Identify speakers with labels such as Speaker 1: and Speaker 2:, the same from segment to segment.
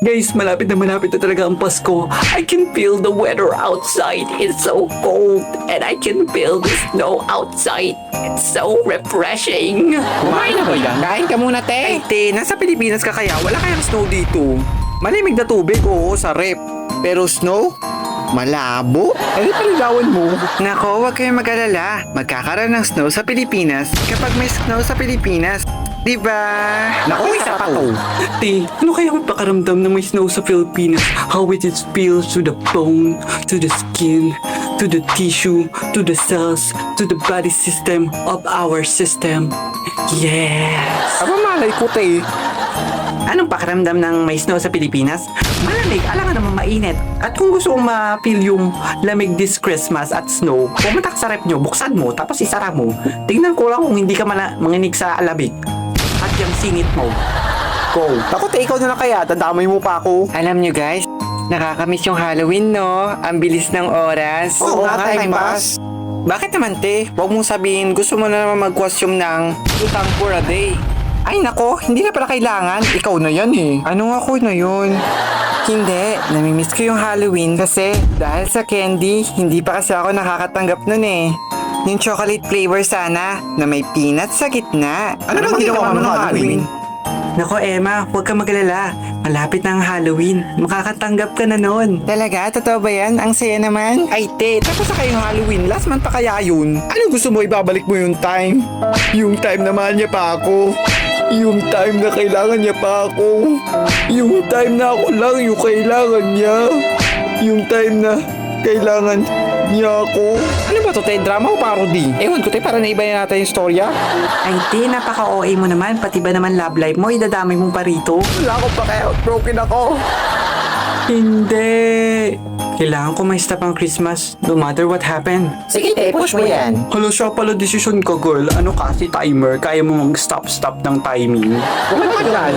Speaker 1: Guys, malapit na talaga ang Pasko. I can feel the weather outside. It's so cold. And I can feel the snow outside. It's so refreshing.
Speaker 2: Kumain na ba yan? Kain ka muna,
Speaker 3: Ay,
Speaker 2: te.
Speaker 3: te, nasa Pilipinas ka kaya? Wala kayang snow dito. Malimig na tubig, oo, sa rep. Pero snow? Malabo?
Speaker 2: Ano paligawan mo?
Speaker 3: Nako, huwag kayong mag-alala. Magkakaroon ng snow sa Pilipinas kapag may snow sa Pilipinas. Diba?
Speaker 2: Naku, isa pa to.
Speaker 1: Te, ano kaya ang pakaramdam na may snow sa Pilipinas? How it feels to the bone, to the skin, to the tissue, to the cells, to the body system of our system. Yes!
Speaker 2: Aba malay ko, te.
Speaker 3: Anong pakiramdam ng may snow sa Pilipinas? Malamig, alangan naman mainit. At kung gusto mong ma-feel yung lamig this Christmas at snow, pumunta ka sa rep nyo, buksan mo, tapos isara mo. Tingnan ko lang kung hindi ka manginig sa alabig. At yung singit mo. Go!
Speaker 2: Ako, te, ikaw na lang kaya. Tandamay mo pa ako.
Speaker 3: Alam nyo guys, nakakamiss yung Halloween, no? Ang bilis ng oras.
Speaker 2: Oo nga, time pass.
Speaker 3: Bakit naman, te? Huwag mong sabihin, gusto mo na naman mag-costume ng utang for a day. Ay nako, hindi na pala kailangan.
Speaker 2: Ikaw na yan eh.
Speaker 3: Anong ako na yun? Hindi, namimiss ko yung Halloween kasi dahil sa candy, hindi pa kasi ako nakakatanggap nun eh. Yung chocolate flavor sana na may peanut sa gitna.
Speaker 2: Ano bang ginawa mo ng Halloween?
Speaker 3: Nako Emma, huwag ka magalala. Malapit na ang Halloween. Makakatanggap ka na nun. Talaga? Totoo ba yan? Ang saya naman.
Speaker 2: Ay, te, tapos na kayong Halloween. Last month pa kaya yun? Anong gusto mo ibabalik mo yung time? Yung time na mahal niya pa ako. Yung time na kailangan niya pa ako. Yung time na ako lang yung kailangan niya. Yung time na kailangan niya ako. Ano ba to, te? Drama o parody? Ewan ko, te, para naiba na natin yung storya.
Speaker 3: Ay di, napaka-OA mo naman. Pati ba naman love life mo, idadamay mo pa rito?
Speaker 2: Wala ko pa kaya. Broken ako.
Speaker 3: Hindi. Kailangan ko may stop ang Christmas no matter what happened.
Speaker 2: Sige, te, push mo yan.
Speaker 1: Hala, siya pala decision ko, girl. Ano kasi timer? Kaya mo mag-stop ng timing.
Speaker 2: Matagal.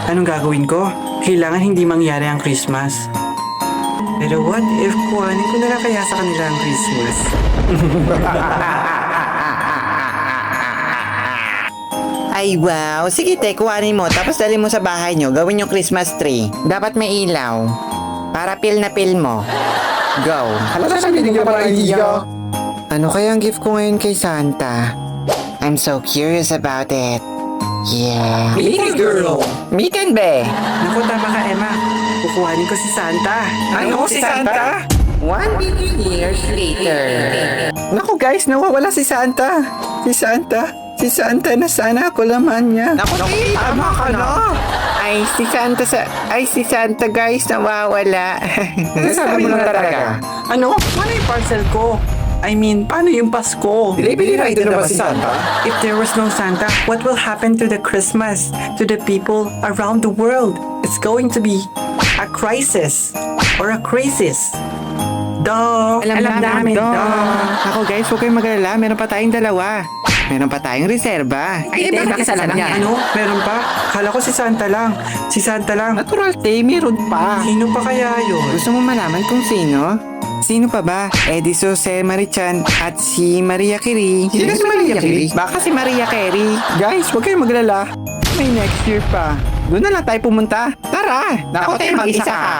Speaker 3: Anong gagawin ko? Kailangan hindi mangyari ang Christmas. Pero what if kuhanin ko na lang kaya sa kanila ang Christmas? Ay wow, sige te, kuhanin mo tapos dali mo sa bahay nyo, gawin yung Christmas tree. Dapat may ilaw. Para feel na feel mo. Go.
Speaker 2: Halata na binigyan pa ng idea.
Speaker 3: Ano kaya ang gift ko ngayon kay Santa? I'm so curious about it. Yeah.
Speaker 2: Baby girl.
Speaker 3: Meetin be! Naku, tama ka, Emma. Kukuhanin ko si Santa.
Speaker 2: Ano, si Santa?
Speaker 3: 1 billion years later. Naku guys, nawawala si Santa. Si Santa na sana ako laman niya.
Speaker 2: Naku, te, tama ka na.
Speaker 3: Ay si Santa guys, nawawala.
Speaker 2: Sabi mo lang talaga.
Speaker 1: Ano? Ano yung parcel ko? I mean, paano yung Pasko?
Speaker 2: Delivery rider na ba si Santa?
Speaker 3: If there was no Santa, what will happen to the Christmas? To the people around the world? It's going to be a crisis. Or a crisis. Duh! Alam namin, duh! Ako guys, huwag kayong mag-alala. Meron pa tayong dalawa. Meron pa tayong reserba.
Speaker 2: Ay, bakit kasalanan niya?
Speaker 3: Ano? Meron pa? Kala ko si Santa lang. Si Santa lang.
Speaker 2: Natural, te, meron pa.
Speaker 3: Sino pa kaya yun? Gusto mo malaman kung sino? Sino pa ba? Eddie Jose Marichan at si Maria Carey.
Speaker 2: Sino si Maria Carey?
Speaker 3: Baka si Maria Carey. Guys, huwag kayong maglala. May next year pa. Doon na lang tayo pumunta. Tara!
Speaker 2: Naku, te, mag-isa ka.